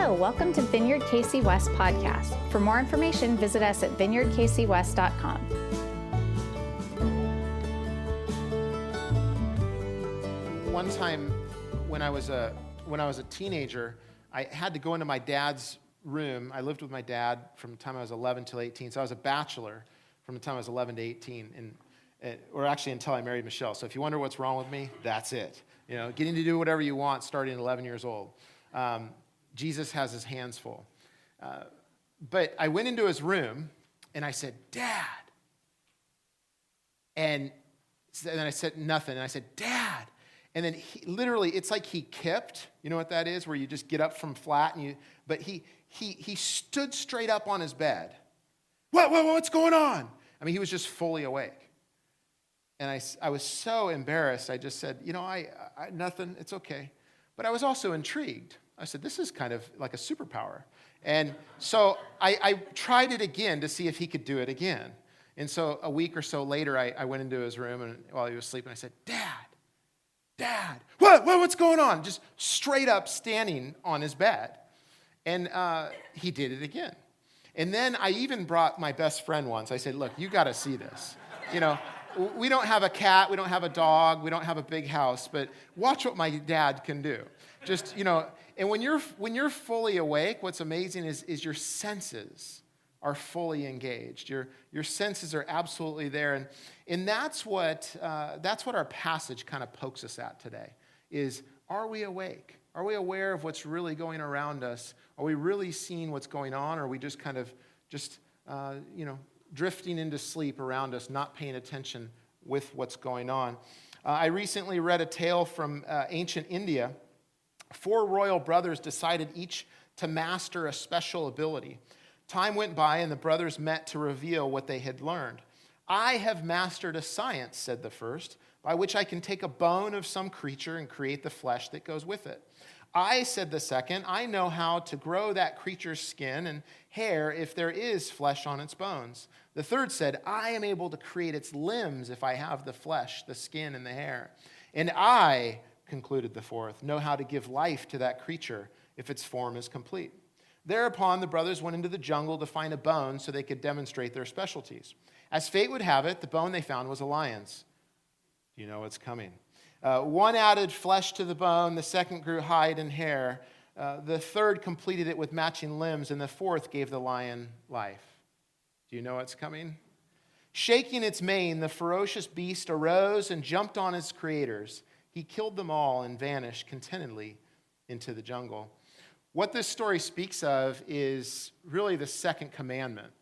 Hello, welcome to Vineyard KC West podcast. For more information, visit us at vineyardkcwest.com. One time when I was a teenager, I had to go into my dad's room. I lived with my dad from the time I was 11 till 18, so I was a bachelor from the time I was 11 to 18, or actually until I married Michelle. So if you wonder what's wrong with me, that's it. You know, getting to do whatever you want starting at 11 years old. Jesus has his hands full. But I went into his room, and I said, "Dad." And then I said nothing, and I said, "Dad." And then literally, it's like he kipped. You know what that is, where you just get up from flat, but he stood straight up on his bed. What's going on? I mean, he was just fully awake. And I was so embarrassed, I just said, I nothing, it's okay. But I was also intrigued. I said, this is kind of like a superpower. And so I tried it again to see if he could do it again. And so a week or so later, I went into his room and while he was sleeping, I said, Dad, what's going on? Just straight up standing on his bed. And he did it again. And then I even brought my best friend once. I said, look, you got to see this. We don't have a cat, we don't have a dog, we don't have a big house, but watch what my dad can do. Just, and when you're fully awake, what's amazing is your senses are fully engaged. Your senses are absolutely there. And that's what our passage kind of pokes us at today, is are we awake? Are we aware of what's really going around us? Are we really seeing what's going on? Or are we just kind of drifting into sleep around us, not paying attention with what's going on? I recently read a tale from ancient India. 4 royal brothers decided each to master a special ability. Time went by and the brothers met to reveal what they had learned. "I have mastered a science," said the first, "by which I can take a bone of some creature and create the flesh that goes with it." "I," said the second, "I know how to grow that creature's skin and hair if there is flesh on its bones." The third said, "I am able to create its limbs if I have the flesh, the skin, and the hair." "And I," concluded the fourth, "know how to give life to that creature if its form is complete." Thereupon the brothers went into the jungle to find a bone so they could demonstrate their specialties. As fate would have it, the bone they found was a lion's. You know what's coming. One added flesh to the bone, the second grew hide and hair, the third completed it with matching limbs, and the fourth gave the lion life. Do you know what's coming? Shaking its mane, the ferocious beast arose and jumped on its creators. He killed them all and vanished contentedly into the jungle. What this story speaks of is really the second commandment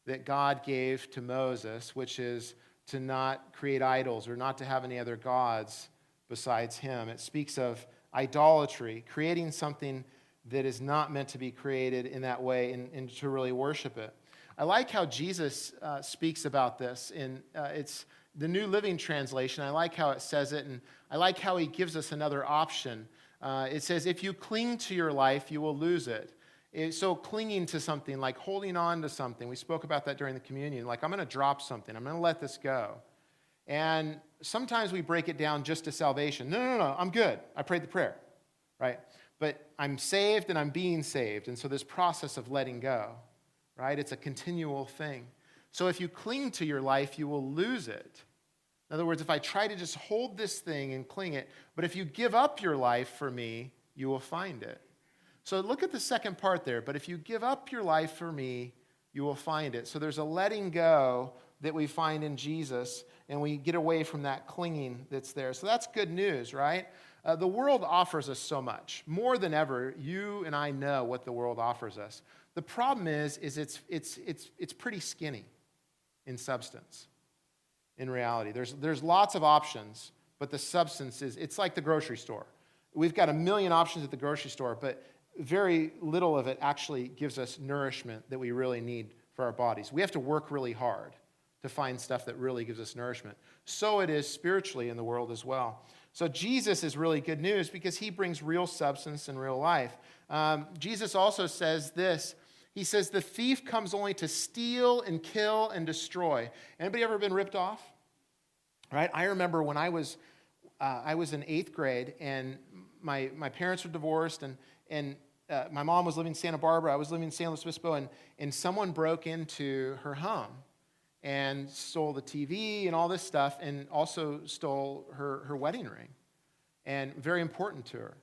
that God gave to Moses, which is to not create idols or not to have any other gods besides him. It speaks of idolatry, creating something that is not meant to be created in that way and to really worship it. I like how Jesus speaks about this. It's the New Living Translation. I like how it says it, and I like how he gives us another option. It says, if you cling to your life, you will lose it. So clinging to something, like holding on to something. We spoke about that during the communion. Like, I'm going to drop something. I'm going to let this go. And sometimes we break it down just to salvation. No, I'm good. I prayed the prayer, right? But I'm saved and I'm being saved. And so this process of letting go, right? It's a continual thing. So if you cling to your life, you will lose it. In other words, if I try to just hold this thing and cling it, but if you give up your life for me, you will find it. So look at the second part there. But if you give up your life for me, you will find it. So there's a letting go that we find in Jesus, and we get away from that clinging that's there. So that's good news, right? The world offers us so much. More than ever, you and I know what the world offers us. The problem is it's pretty skinny in substance. In reality, there's lots of options, but the substance it's like the grocery store. We've got a million options at the grocery store, but very little of it actually gives us nourishment that we really need for our bodies. We have to work really hard to find stuff that really gives us nourishment. So it is spiritually in the world as well. So Jesus is really good news because he brings real substance and real life. Jesus also says this. He says, the thief comes only to steal and kill and destroy. Anybody ever been ripped off? Right? I remember when I was in 8th grade and my parents were divorced and my mom was living in Santa Barbara, I was living in San Luis Obispo, and someone broke into her home and stole the TV and all this stuff, and also stole her wedding ring, and very important to her.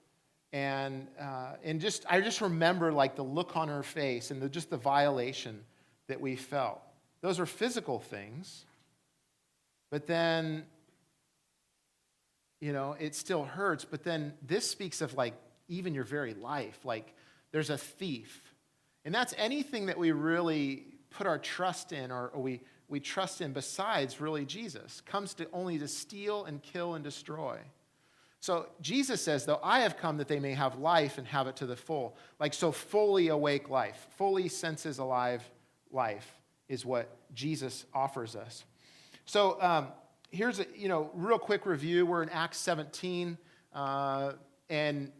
And I just remember like the look on her face and just the violation that we felt. Those were physical things, but then, it still hurts. But then this speaks of like even your very life. Like there's a thief, and that's anything that we really put our trust in, or we trust in besides really Jesus, comes to only to steal and kill and destroy. So Jesus says, though, I have come that they may have life and have it to the full. Like, so fully awake life, fully senses alive life is what Jesus offers us. So here's a real quick review. We're in Acts 17, and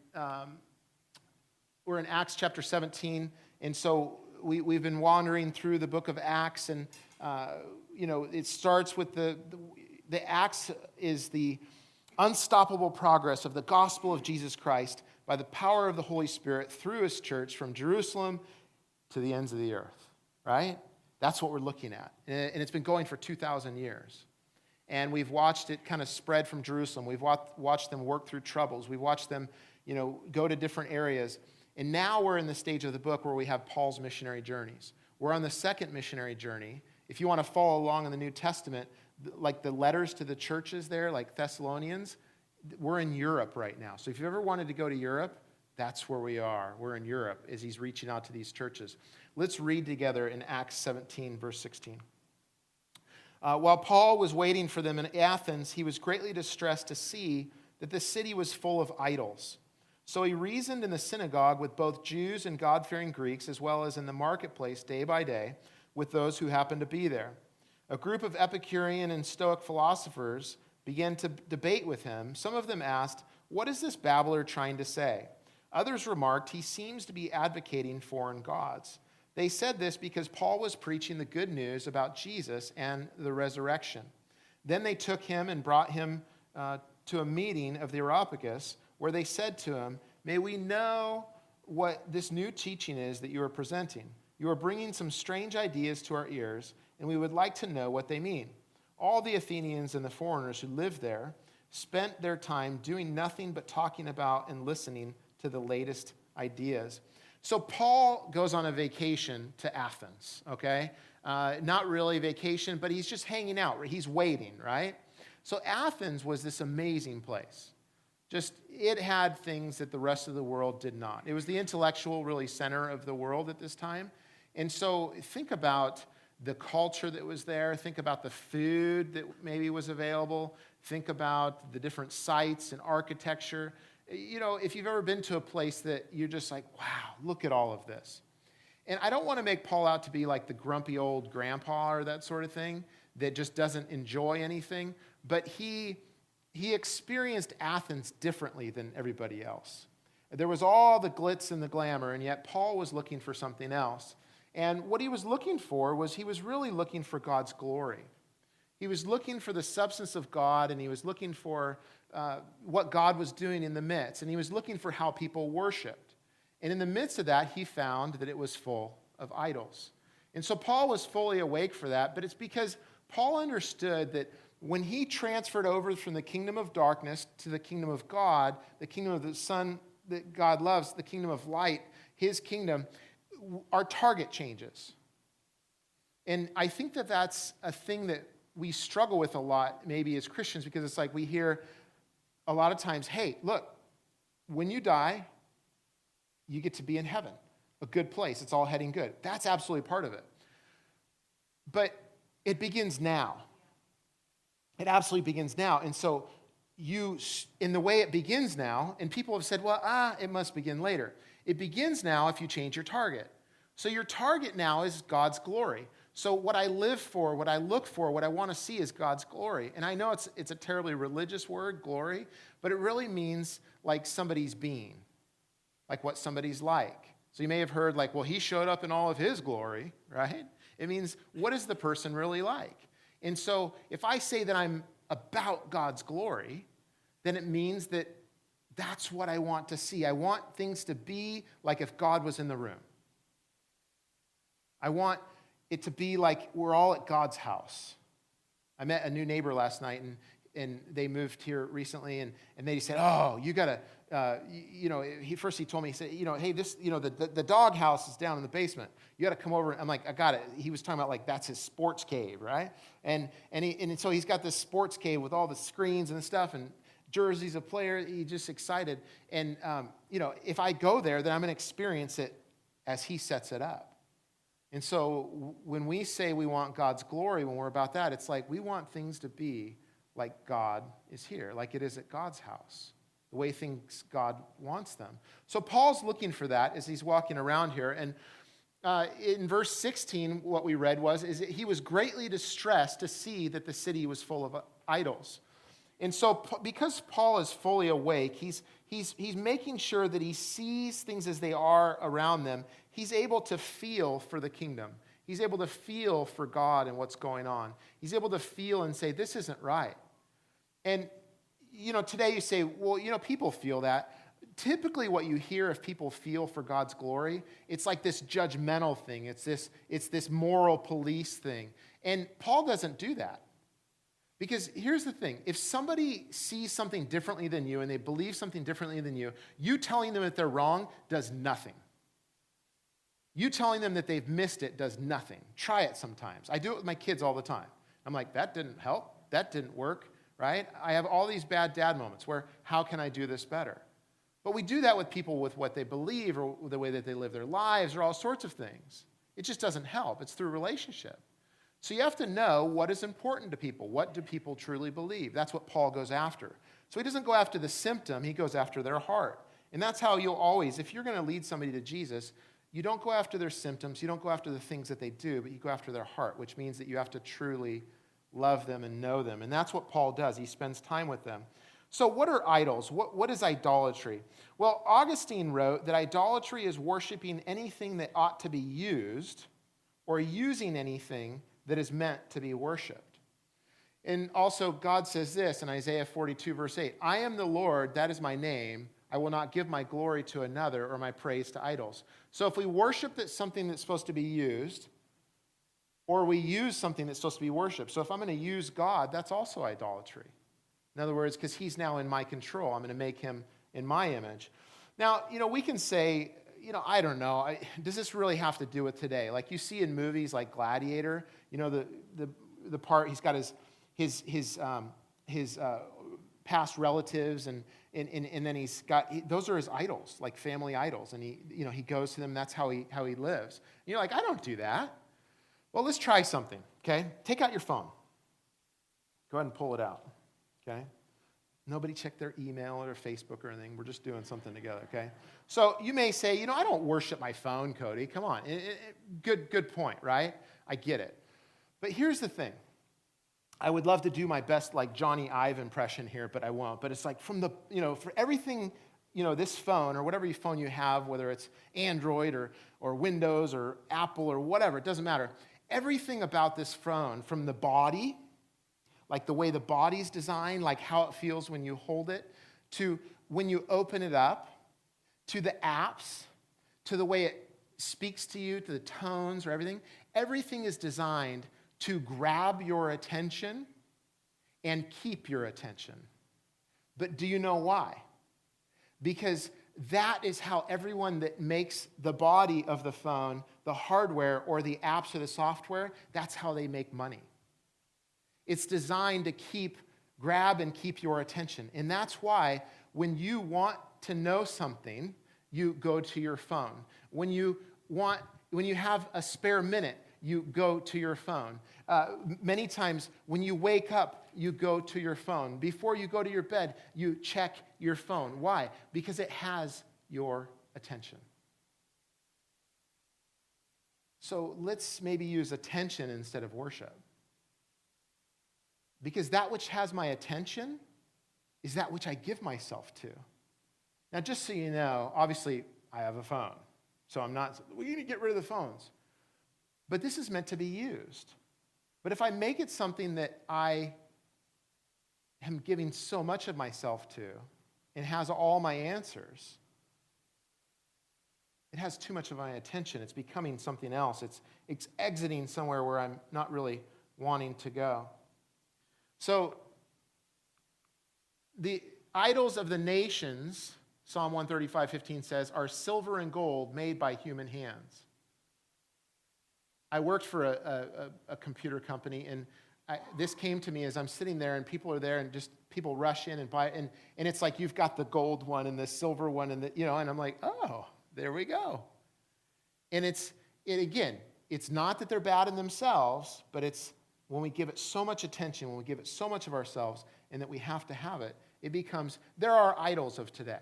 we're in Acts chapter 17. And so we've been wandering through the book of Acts, and it starts with the Acts is the unstoppable progress of the gospel of Jesus Christ by the power of the Holy Spirit through his church from Jerusalem to the ends of the earth, right? That's what we're looking at. And it's been going for 2,000 years. And we've watched it kind of spread from Jerusalem. We've watched them work through troubles. We've watched them, go to different areas. And now we're in the stage of the book where we have Paul's missionary journeys. We're on the second missionary journey. If you want to follow along in the New Testament, like the letters to the churches there, like Thessalonians, we're in Europe right now. So if you ever wanted to go to Europe, that's where we are. We're in Europe as he's reaching out to these churches. Let's read together in Acts 17, verse 16. While Paul was waiting for them in Athens, he was greatly distressed to see that the city was full of idols. So he reasoned in the synagogue with both Jews and God-fearing Greeks, as well as in the marketplace day by day with those who happened to be there. A group of Epicurean and Stoic philosophers began to debate with him. Some of them asked, "What is this babbler trying to say?" Others remarked, "He seems to be advocating foreign gods." They said this because Paul was preaching the good news about Jesus and the resurrection. Then they took him and brought him to a meeting of the Areopagus, where they said to him, "May we know what this new teaching is that you are presenting? You are bringing some strange ideas to our ears, and we would like to know what they mean." All the Athenians and the foreigners who lived there spent their time doing nothing but talking about and listening to the latest ideas. So Paul goes on a vacation to Athens, okay? Not really vacation, but he's just hanging out. He's waiting, right? So Athens was this amazing place. Just, it had things that the rest of the world did not. It was the intellectual, really, center of the world at this time. And so think about the culture that was there. Think about the food that maybe was available. Think about the different sites and architecture. If you've ever been to a place that you're just like, wow, look at all of this. And I don't want to make Paul out to be like the grumpy old grandpa or that sort of thing that just doesn't enjoy anything. But he experienced Athens differently than everybody else. There was all the glitz and the glamour, and yet Paul was looking for something else. And what he was looking for was he was really looking for God's glory. He was looking for the substance of God, and he was looking for what God was doing in the midst. And he was looking for how people worshiped. And in the midst of that, he found that it was full of idols. And so Paul was fully awake for that, but it's because Paul understood that when he transferred over from the kingdom of darkness to the kingdom of God, the kingdom of the Son that God loves, the kingdom of light, his kingdom, our target changes. And I think that that's a thing that we struggle with a lot, maybe as Christians, because it's like we hear a lot of times, hey, look, when you die, you get to be in heaven, a good place. It's all heading good. That's absolutely part of it. But it begins now. It absolutely begins now. And so in the way it begins now, and people have said, well, it must begin later. It begins now if you change your target. So your target now is God's glory. So what I live for, what I look for, what I want to see is God's glory. And I know it's a terribly religious word, glory, but it really means like somebody's being, like what somebody's like. So you may have heard like, well, he showed up in all of his glory, right? It means what is the person really like? And so if I say that I'm about God's glory, then it means that That's what I want to see. I want things to be like if God was in the room. I want it to be like we're all at God's house. I met a new neighbor last night, and they moved here recently, and they said, oh, you got to, he told me, he said, hey, this, the dog house is down in the basement. You got to come over. I'm like, I got it. He was talking about like that's his sports cave, right? And so he's got this sports cave with all the screens and stuff, and jerseys of players. He's just excited. And, if I go there, then I'm going to experience it as he sets it up. And so when we say we want God's glory, when we're about that, it's like we want things to be like God is here, like it is at God's house, the way things God wants them. So Paul's looking for that as he's walking around here. And in verse 16, what we read is that he was greatly distressed to see that the city was full of idols. And so because Paul is fully awake, he's making sure that he sees things as they are around them. He's able to feel for the kingdom. He's able to feel for God and what's going on. He's able to feel and say, this isn't right. And, today you say, well, people feel that. Typically what you hear if people feel for God's glory, it's like this judgmental thing. It's this moral police thing. And Paul doesn't do that. Because here's the thing. If somebody sees something differently than you and they believe something differently than you telling them that they're wrong does nothing. You telling them that they've missed it does nothing. Try it sometimes. I do it with my kids all the time. I'm like, that didn't help. That didn't work, right? I have all these bad dad moments where, how can I do this better? But we do that with people with what they believe or the way that they live their lives or all sorts of things. It just doesn't help. It's through relationship. So you have to know what is important to people. What do people truly believe? That's what Paul goes after. So he doesn't go after the symptom. He goes after their heart. And that's how you'll always, if you're going to lead somebody to Jesus, you don't go after their symptoms. You don't go after the things that they do, but you go after their heart, which means that you have to truly love them and know them. And that's what Paul does. He spends time with them. So what are idols? What is idolatry? Well, Augustine wrote that idolatry is worshiping anything that ought to be used or using anything that is meant to be worshiped. And also God says this in Isaiah 42, verse 8, I am the Lord, that is my name. I will not give my glory to another or my praise to idols. So if we worship something that's supposed to be used, or we use something that's supposed to be worshiped. So if I'm going to use God, that's also idolatry. In other words, because he's now in my control, I'm going to make him in my image. Now, we can say, I don't know, does this really have to do with today? Like you see in movies like Gladiator, the part he's got his past relatives and then he's got those are his idols, like family idols, and he goes to them. That's how he lives. And you're like, I don't do that. Well, let's try something. Okay, take out your phone. Go ahead and pull it out. Okay. Nobody checked their email or Facebook or anything. We're just doing something together, okay? So you may say, I don't worship my phone, Cody. Come on. Good point, right? I get it. But here's the thing. I would love to do my best like Johnny Ive impression here, but I won't. But it's like from the, for everything, this phone or whatever phone you have, whether it's Android or Windows or Apple or whatever, it doesn't matter. Everything about this phone, from the body, like the way the body's designed, like how it feels when you hold it, to when you open it up, to the apps, to the way it speaks to you, to the tones or everything. Everything is designed to grab your attention and keep your attention. But do you know why? Because that is how everyone that makes the body of the phone, the hardware or the apps or the software, that's how they make money. It's designed to grab and keep your attention. And that's why when you want to know something, you go to your phone. When you have a spare minute, you go to your phone. Many times when you wake up, you go to your phone. Before you go to your bed, you check your phone. Why? Because it has your attention. So let's maybe use attention instead of worship. Because that which has my attention is that which I give myself to. Now, just so you know, obviously, I have a phone. So I'm not, we need to get rid of the phones. But this is meant to be used. But if I make it something that I am giving so much of myself to, and has all my answers, it has too much of my attention. It's becoming something else. It's exiting somewhere where I'm not really wanting to go. So the idols of the nations, Psalm 135:15 says, are silver and gold made by human hands. I worked for a computer company, and this came to me as I'm sitting there, and people are there, and just people rush in and buy it, and it's like you've got the gold one and the silver one, and and I'm like, oh, there we go. And again, it's not that they're bad in themselves, but it's when we give it so much attention, when we give it so much of ourselves, and that we have to have it, it becomes, there are idols of today.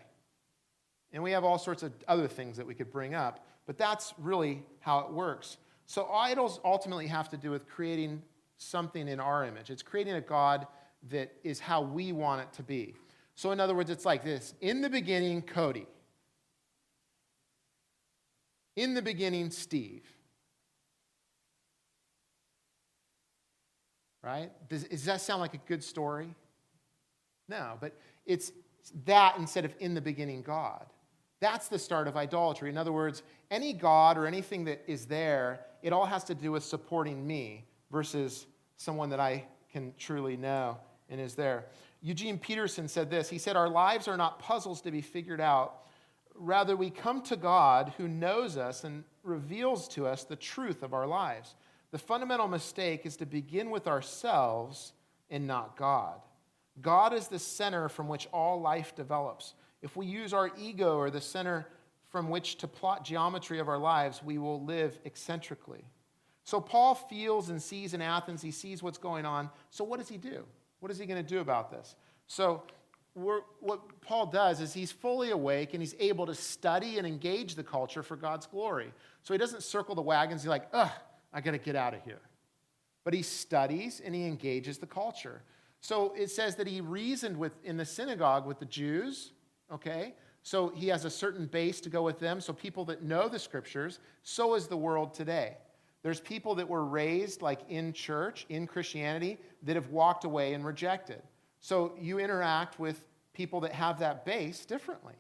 And we have all sorts of other things that we could bring up, but that's really how it works. So idols ultimately have to do with creating something in our image. It's creating a God that is how we want it to be. So in other words, it's like this. In the beginning, Cody. In the beginning, Steve. Right? Does that sound like a good story? No, but it's that instead of in the beginning, God. That's the start of idolatry. In other words, any God or anything that is there, it all has to do with supporting me versus someone that I can truly know and is there. Eugene Peterson said this. He said, our lives are not puzzles to be figured out. Rather, we come to God who knows us and reveals to us the truth of our lives. The fundamental mistake is to begin with ourselves and not God. God is the center from which all life develops. If we use our ego or the center from which to plot geometry of our lives, we will live eccentrically. So Paul feels and sees in Athens, he sees what's going on. So what does he do? What is he going to do about this? So what Paul does is he's fully awake and he's able to study and engage the culture for God's glory. So he doesn't circle the wagons. He's like, I got to get out of here. But he studies and he engages the culture. So it says that he reasoned in the synagogue with the Jews, okay? So he has a certain base to go with them. So people that know the scriptures, so is the world today. There's people that were raised like in church, in Christianity, that have walked away and rejected. So you interact with people that have that base differently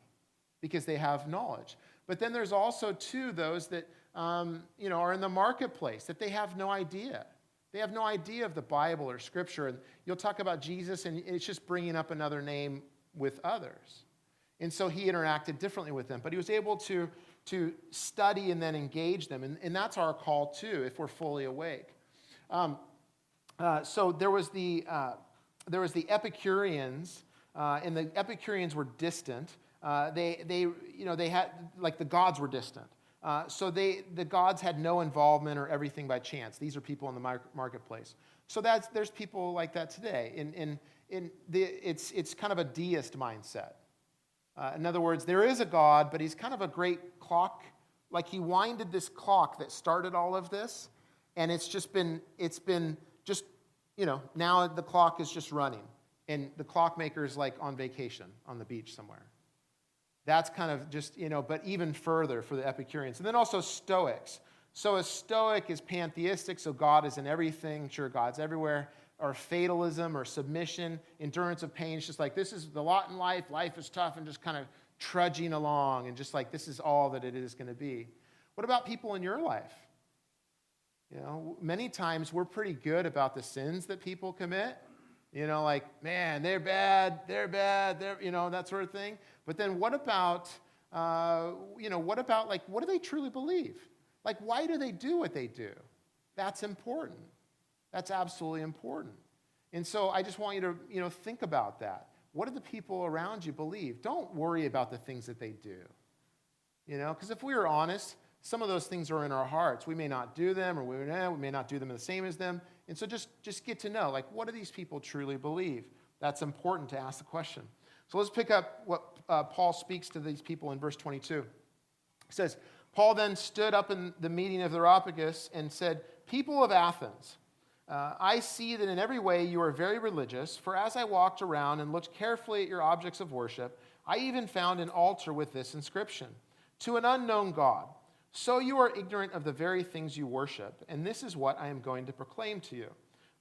because they have knowledge. But then there's also, too, those that are in the marketplace, that they have no idea. They have no idea of the Bible or Scripture. And you'll talk about Jesus, and it's just bringing up another name with others. And so he interacted differently with them. But he was able to study and then engage them. And that's our call, too, if we're fully awake. So there was the Epicureans, and the Epicureans were distant. They had, like, the gods were distant. So the gods had no involvement or everything by chance. These are people in the marketplace. So there's people like that today. It's kind of a deist mindset. In other words, there is a God, but he's kind of a great clock. Like he winded this clock that started all of this, and now the clock is just running, and the clockmaker is like on vacation on the beach somewhere. That's kind of just, but even further for the Epicureans. And then also Stoics. So a Stoic is pantheistic, so God is in everything. Sure, God's everywhere. Or fatalism or submission, endurance of pain. It's just like, this is the lot in life. Life is tough, and just kind of trudging along, and just like, this is all that it is going to be. What about people in your life? Many times we're pretty good about the sins that people commit. Like, man, they're bad, that sort of thing. But then what about, what do they truly believe? Like, why do they do what they do? That's important. That's absolutely important. And so I just want you to, think about that. What do the people around you believe? Don't worry about the things that they do. Because if we were honest, some of those things are in our hearts. We may not do them, or we may not do them the same as them. And so just get to know, like, what do these people truly believe? That's important to ask the question. So let's pick up what Paul speaks to these people in verse 22. It says, Paul then stood up in the meeting of the Areopagus and said, people of Athens, I see that in every way you are very religious, for as I walked around and looked carefully at your objects of worship, I even found an altar with this inscription, to an unknown God. So you are ignorant of the very things you worship, and this is what I am going to proclaim to you.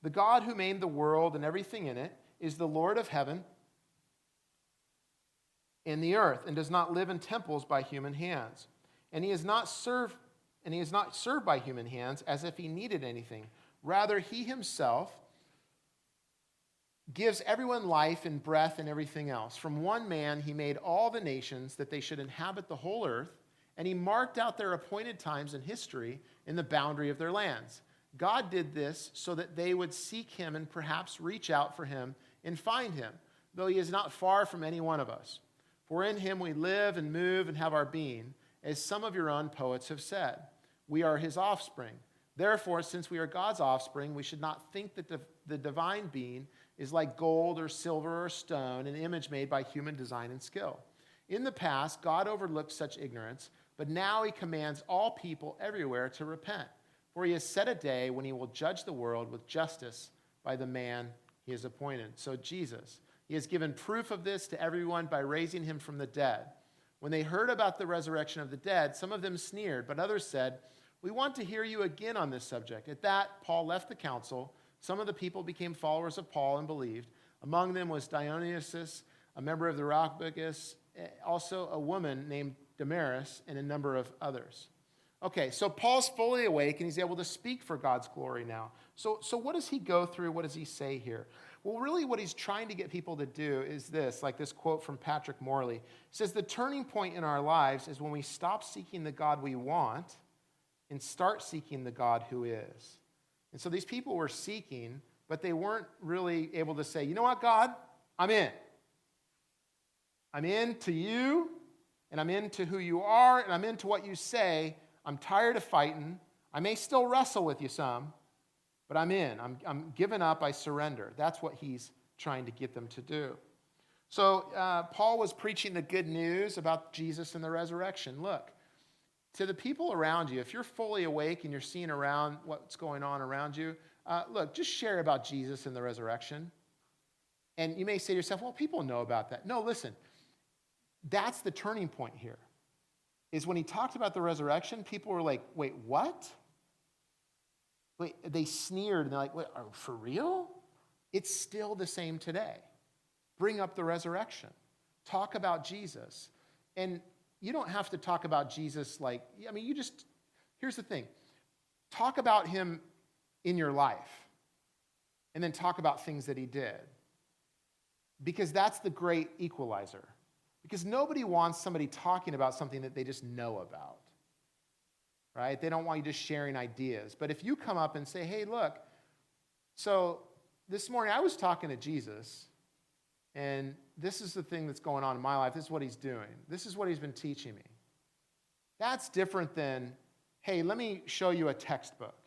The God who made the world and everything in it is the Lord of heaven in the earth, and does not live in temples by human hands. And he is not served by human hands as if he needed anything. Rather, he himself gives everyone life and breath and everything else. From one man he made all the nations that they should inhabit the whole earth, and he marked out their appointed times in history in the boundary of their lands. God did this so that they would seek him and perhaps reach out for him and find him, though he is not far from any one of us. For in him we live and move and have our being, as some of your own poets have said. We are his offspring. Therefore, since we are God's offspring, we should not think that the divine being is like gold or silver or stone, an image made by human design and skill. In the past, God overlooked such ignorance, but now he commands all people everywhere to repent. For he has set a day when he will judge the world with justice by the man he has appointed. So Jesus, he has given proof of this to everyone by raising him from the dead. When they heard about the resurrection of the dead, some of them sneered, but others said, "We want to hear you again on this subject." At that, Paul left the council. Some of the people became followers of Paul and believed. Among them was Dionysius, a member of the Areopagus, also a woman named Damaris, and a number of others. Okay, so Paul's fully awake, and he's able to speak for God's glory now. So what does he go through? What does he say here? Well, really what he's trying to get people to do is this, like this quote from Patrick Morley. It says, the turning point in our lives is when we stop seeking the God we want and start seeking the God who is. And so these people were seeking, but they weren't really able to say, you know what, God, I'm in. I'm into you, and I'm into who you are, and I'm into what you say. I'm tired of fighting. I may still wrestle with you some, but I'm in. I'm giving up. I surrender. That's what he's trying to get them to do. So Paul was preaching the good news about Jesus and the resurrection. Look, to the people around you, if you're fully awake and you're seeing around what's going on around you, look, just share about Jesus and the resurrection. And you may say to yourself, well, people know about that. No, listen, that's the turning point here. Is when he talked about the resurrection, people were like, wait, what? Wait, they sneered, and they're like, wait, for real? It's still the same today. Bring up the resurrection. Talk about Jesus. And you don't have to talk about Jesus like, I mean, here's the thing. Talk about him in your life, and then talk about things that he did. Because that's the great equalizer. Because nobody wants somebody talking about something that they just know about, right? They don't want you just sharing ideas. But if you come up and say, hey, look, so this morning I was talking to Jesus, and this is the thing that's going on in my life. This is what he's doing. This is what he's been teaching me. That's different than, hey, let me show you a textbook.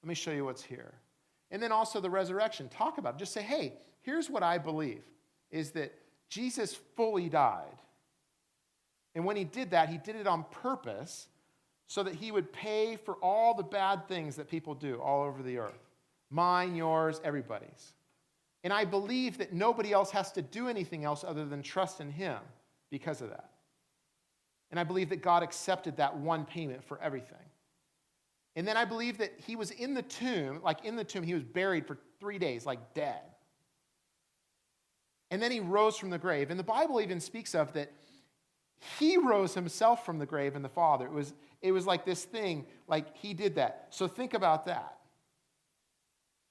Let me show you what's here. And then also the resurrection. Talk about it. Just say, hey, here's what I believe, is that Jesus fully died. And when he did that, he did it on purpose so that he would pay for all the bad things that people do all over the earth. Mine, yours, everybody's. And I believe that nobody else has to do anything else other than trust in him because of that. And I believe that God accepted that one payment for everything. And then I believe that he was in the tomb, he was buried for 3 days, like dead. And then he rose from the grave. And the Bible even speaks of that he rose himself from the grave in the Father. It was like this thing, like he did that. So think about that.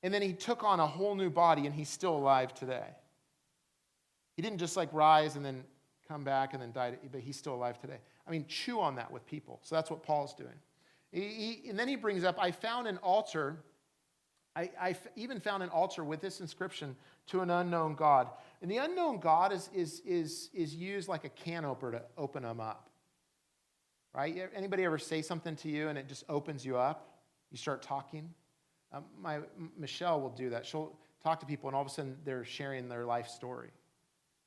And then he took on a whole new body, and he's still alive today. He didn't just like rise and then come back and then die, but he's still alive today. I mean, chew on that with people. So that's what Paul's doing. And then he brings up, I found an altar. I even found an altar with this inscription, to an unknown God. And the unknown God is used like a can opener to open them up. Right? Anybody ever say something to you and it just opens you up? You start talking? Michelle will do that. She'll talk to people, and all of a sudden they're sharing their life story.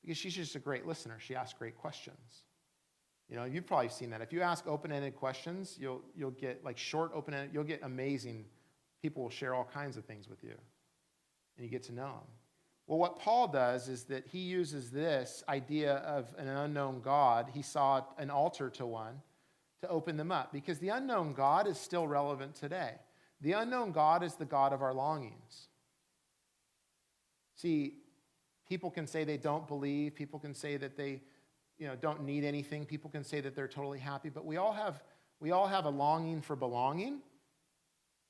Because she's just a great listener. She asks great questions. You know, you've probably seen that. If you ask open-ended questions, you'll get like short open-ended, you'll get amazing. People will share all kinds of things with you, and you get to know them. Well, what Paul does is that he uses this idea of an unknown God. He saw an altar to one to open them up, because the unknown God is still relevant today. The unknown God is the God of our longings. See, people can say they don't believe. People can say that they don't need anything. People can say that they're totally happy, but we all have a longing for belonging.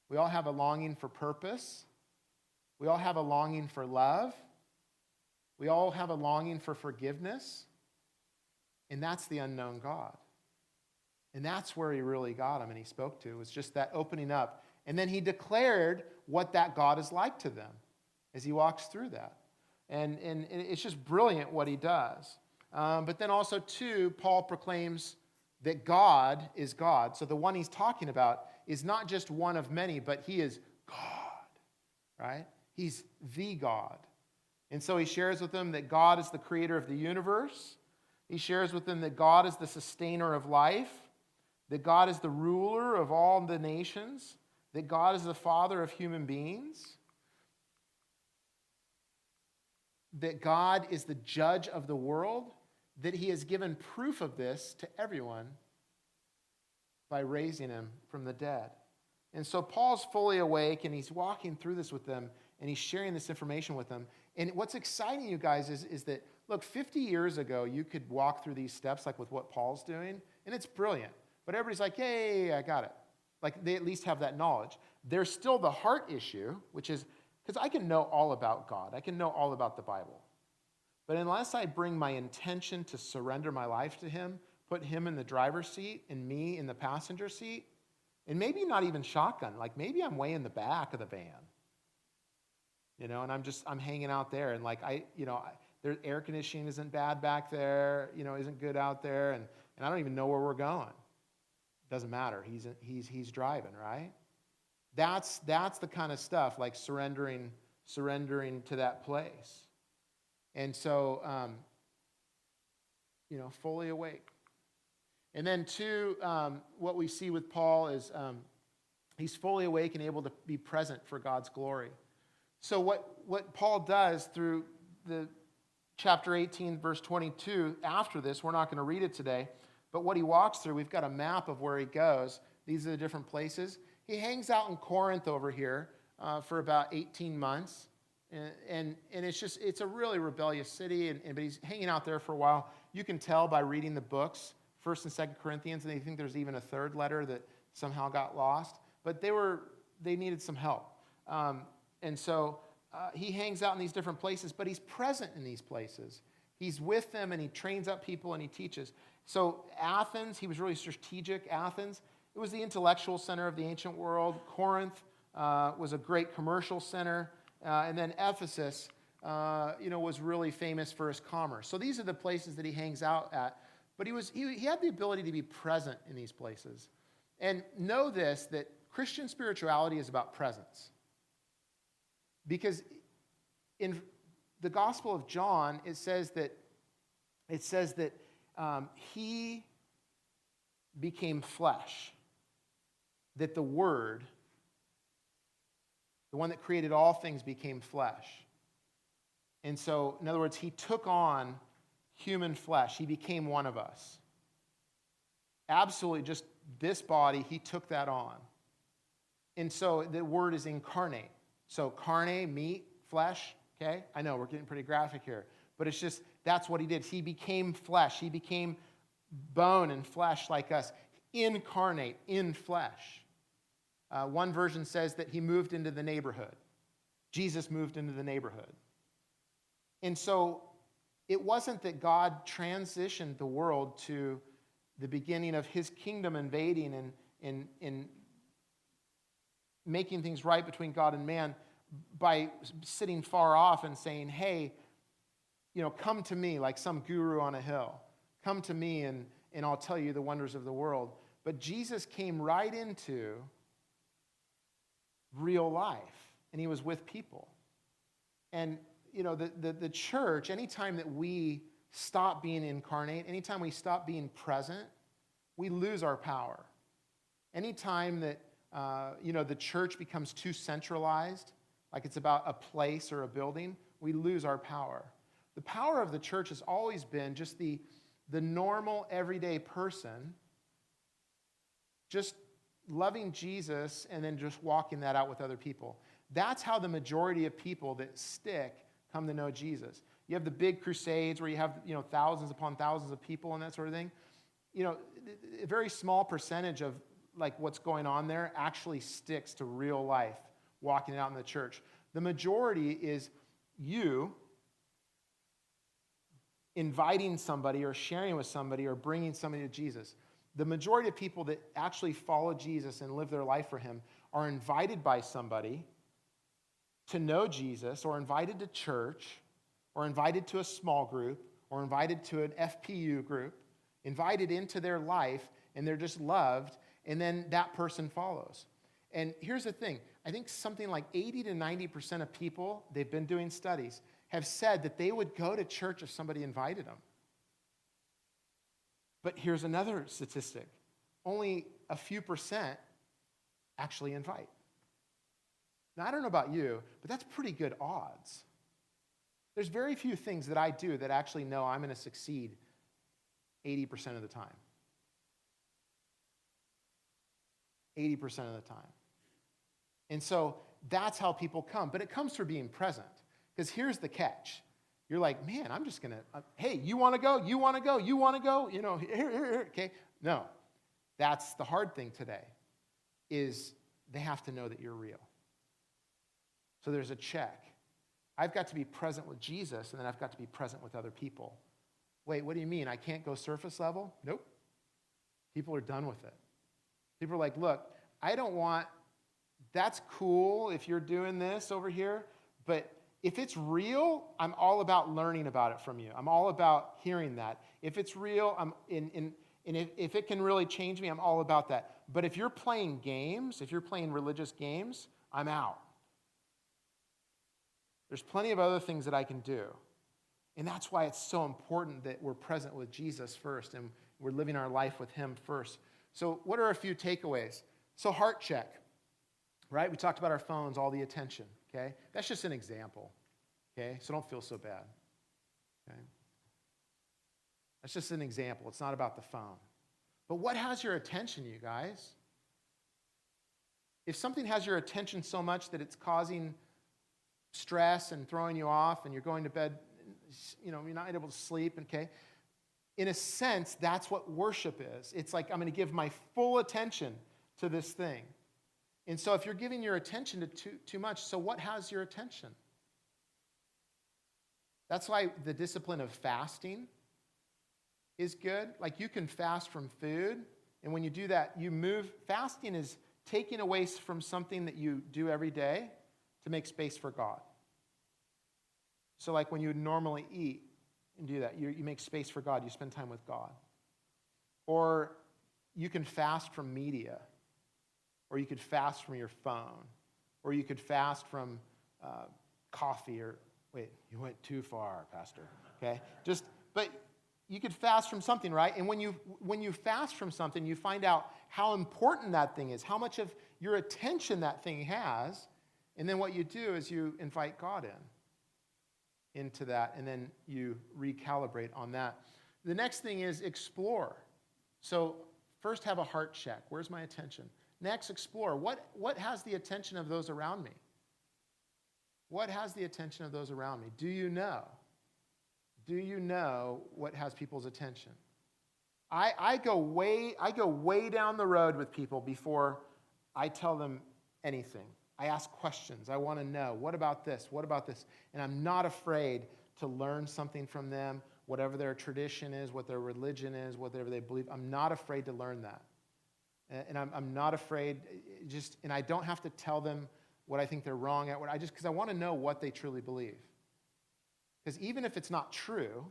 We all have a longing for purpose. We all have a longing for love. We all have a longing for forgiveness. And that's the unknown God. And that's where he really got him and he spoke to, was just that opening up. And then he declared what that God is like to them as he walks through that. And it's just brilliant what he does. But then also, too, Paul proclaims that God is God. So the one he's talking about is not just one of many, but he is God, right? He's the God. And so he shares with them that God is the creator of the universe. He shares with them that God is the sustainer of life, that God is the ruler of all the nations, that God is the father of human beings, that God is the judge of the world, that he has given proof of this to everyone by raising him from the dead. And so Paul's fully awake, and he's walking through this with them, and he's sharing this information with them. And what's exciting, you guys, is that, look, 50 years ago, you could walk through these steps like with what Paul's doing, and it's brilliant. But everybody's like, yay, I got it. Like, they at least have that knowledge. There's still the heart issue, which is, because I can know all about God. I can know all about the Bible. But unless I bring my intention to surrender my life to him, put him in the driver's seat and me in the passenger seat, and maybe not even shotgun, like maybe I'm way in the back of the van, and I'm hanging out there, and their air conditioning isn't bad back there, isn't good out there, and I don't even know where we're going. Doesn't matter. He's driving, right? That's the kind of stuff, like surrendering to that place. And so, fully awake. And then two, what we see with Paul is he's fully awake and able to be present for God's glory. So what Paul does through the chapter 18, verse 22, after this, we're not going to read it today, but what he walks through, we've got a map of where he goes. These are the different places. He hangs out in Corinth over here for about 18 months. And it's a really rebellious city, but he's hanging out there for a while. You can tell by reading the books, 1st and 2nd Corinthians, and they think there's even a third letter that somehow got lost. But they needed some help. And so he hangs out in these different places, but he's present in these places. He's with them, and he trains up people, and he teaches. So Athens, he was really strategic. Athens, it was the intellectual center of the ancient world. Corinth was a great commercial center. And then Ephesus, was really famous for his commerce. So these are the places that he hangs out at. But he had the ability to be present in these places. And know this, that Christian spirituality is about presence. Because in the Gospel of John, it says that he became flesh. That the Word, the one that created all things, became flesh. And so, in other words, he took on human flesh. He became one of us. Absolutely, just this body, he took that on. And so the word is incarnate. So carne, meat, flesh, okay? I know, we're getting pretty graphic here. But it's just, that's what he did. He became flesh. He became bone and flesh like us. Incarnate, in flesh. One version says that he moved into the neighborhood. Jesus moved into the neighborhood. And so it wasn't that God transitioned the world to the beginning of his kingdom invading and making things right between God and man by sitting far off and saying, hey, come to me like some guru on a hill. Come to me and I'll tell you the wonders of the world. But Jesus came right into real life, and he was with people. And, the church, anytime that we stop being incarnate, anytime we stop being present, we lose our power. Anytime that, the church becomes too centralized, like it's about a place or a building, we lose our power. The power of the church has always been just the normal, everyday person, just loving Jesus and then just walking that out with other people. That's how the majority of people that stick come to know Jesus. You have the big crusades where you have, thousands upon thousands of people and that sort of thing. A very small percentage of like what's going on there actually sticks to real life, walking it out in the church. The majority is you inviting somebody or sharing with somebody or bringing somebody to Jesus. The majority of people that actually follow Jesus and live their life for him are invited by somebody to know Jesus, or invited to church, or invited to a small group, or invited to an FPU group, invited into their life, and they're just loved, and then that person follows. And here's the thing. I think something like 80 to 90% of people, they've been doing studies, have said that they would go to church if somebody invited them. But here's another statistic. Only a few percent actually invite. Now, I don't know about you, but that's pretty good odds. There's very few things that I do that actually know I'm going to succeed 80% of the time. 80% of the time. And so that's how people come. But it comes through being present. Because here's the catch. You're like, man, I'm just going to, hey, you want to go? You want to go? You want to go? Here, okay? No. That's the hard thing today, is they have to know that you're real. So there's a check. I've got to be present with Jesus, and then I've got to be present with other people. Wait, what do you mean? I can't go surface level? Nope. People are done with it. People are like, look, I don't want, that's cool if you're doing this over here, but if it's real, I'm all about learning about it from you. I'm all about hearing that. If it's real, if it can really change me, I'm all about that. But if you're playing games, if you're playing religious games, I'm out. There's plenty of other things that I can do. And that's why it's so important that we're present with Jesus first and we're living our life with him first. So what are a few takeaways? So heart check, right? We talked about our phones, all the attention, okay? That's just an example, okay? So don't feel so bad, okay? That's just an example. It's not about the phone. But what has your attention, you guys? If something has your attention so much that it's causing stress and throwing you off and you're going to bed, you're not able to sleep, okay? In a sense, that's what worship is. It's like I'm going to give my full attention to this thing. And so if you're giving your attention to too much, so what has your attention? That's why the discipline of fasting is good. Like you can fast from food, and when you do that, you move. Fasting is taking away from something that you do every day to make space for God. So like when you normally eat and do that, you make space for God. You spend time with God. Or you can fast from media. Or you could fast from your phone. Or you could fast from coffee. Or wait, you went too far, Pastor. Okay? But you could fast from something, right? And when you fast from something, you find out how important that thing is, how much of your attention that thing has. And then what you do is you invite God into that, and then you recalibrate on that. The next thing is explore. So first have a heart check. Where's my attention? Next, explore. What has the attention of those around me? What has the attention of those around me? Do you know? Do you know what has people's attention? I go way down the road with people before I tell them anything. I ask questions. I want to know, what about this? What about this? And I'm not afraid to learn something from them, whatever their tradition is, what their religion is, whatever they believe. I'm not afraid to learn that. And I'm not afraid, and I don't have to tell them what I think they're wrong at, because I want to know what they truly believe. Because even if it's not true,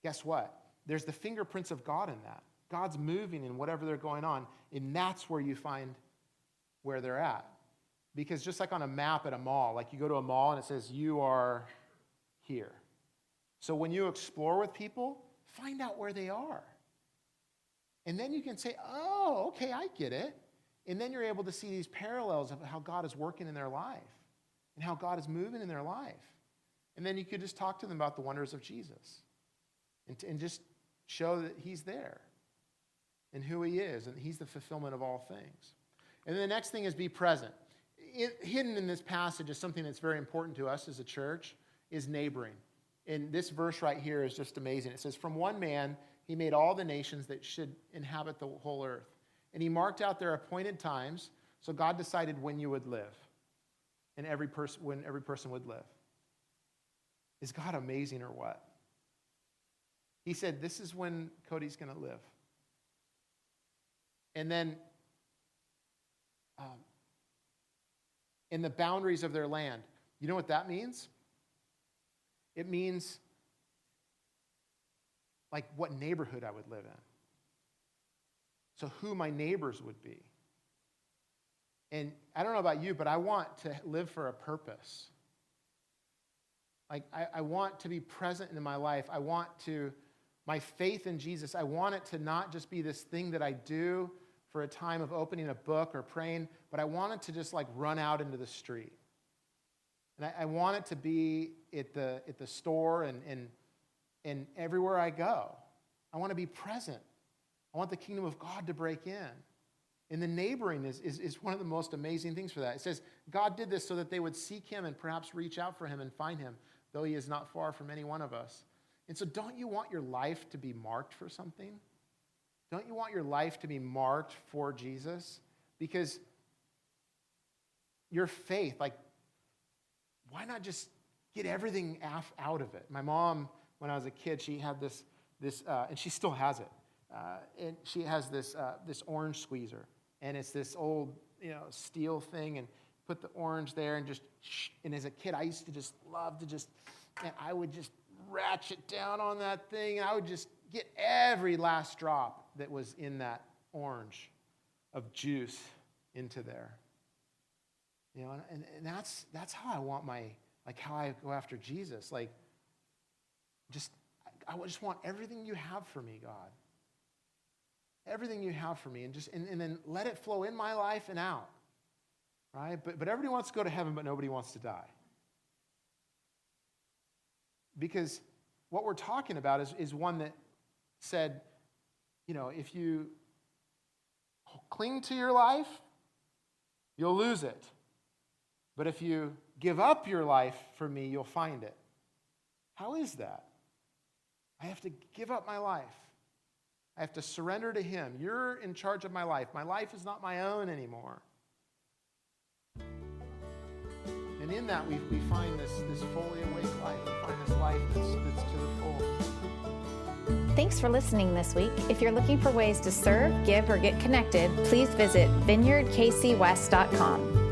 guess what? There's the fingerprints of God in that. God's moving in whatever they're going on, and that's where you find where they're at. Because just like on a map at a mall, like you go to a mall and it says, you are here. So when you explore with people, find out where they are. And then you can say, oh, okay, I get it. And then you're able to see these parallels of how God is working in their life and how God is moving in their life. And then you could just talk to them about the wonders of Jesus and just show that he's there and who he is, and he's the fulfillment of all things. And then the next thing is be present. Hidden in this passage is something that's very important to us as a church, is neighboring. And this verse right here is just amazing. It says, from one man, he made all the nations that should inhabit the whole earth. And he marked out their appointed times, so God decided when you would live, and when every person would live. Is God amazing or what? He said, this is when Cody's going to live. And then in the boundaries of their land. You know what that means? It means like what neighborhood I would live in. So who my neighbors would be. And I don't know about you, but I want to live for a purpose. Like I want to be present in my life. My faith in Jesus, I want it to not just be this thing that I do for a time of opening a book or praying, but I want it to just like run out into the street. And I want it to be at the store and everywhere I go. I want to be present. I want the kingdom of God to break in. And the neighboring is one of the most amazing things for that. It says, God did this so that they would seek him and perhaps reach out for him and find him, though he is not far from any one of us. And so don't you want your life to be marked for something? Don't you want your life to be marked for Jesus? Because your faith, like, why not just get everything out of it? My mom, when I was a kid, she had this and she still has it. And she has this orange squeezer, and it's this old, steel thing, and put the orange there, and as a kid, I used to just love to and I would just ratchet down on that thing, and I would just get every last drop that was in that orange of juice into there. And that's how I want how I go after Jesus. I just want everything you have for me, God. Everything you have for me, and then let it flow in my life and out. Right? But everybody wants to go to heaven, but nobody wants to die. Because what we're talking about is one that said, if you cling to your life, you'll lose it. But if you give up your life for me, you'll find it. How is that? I have to give up my life. I have to surrender to him. You're in charge of my life. My life is not my own anymore. And in that, we find this fully awake life. We find this life that's to the full. Thanks for listening this week. If you're looking for ways to serve, give, or get connected, please visit vineyardkcwest.com.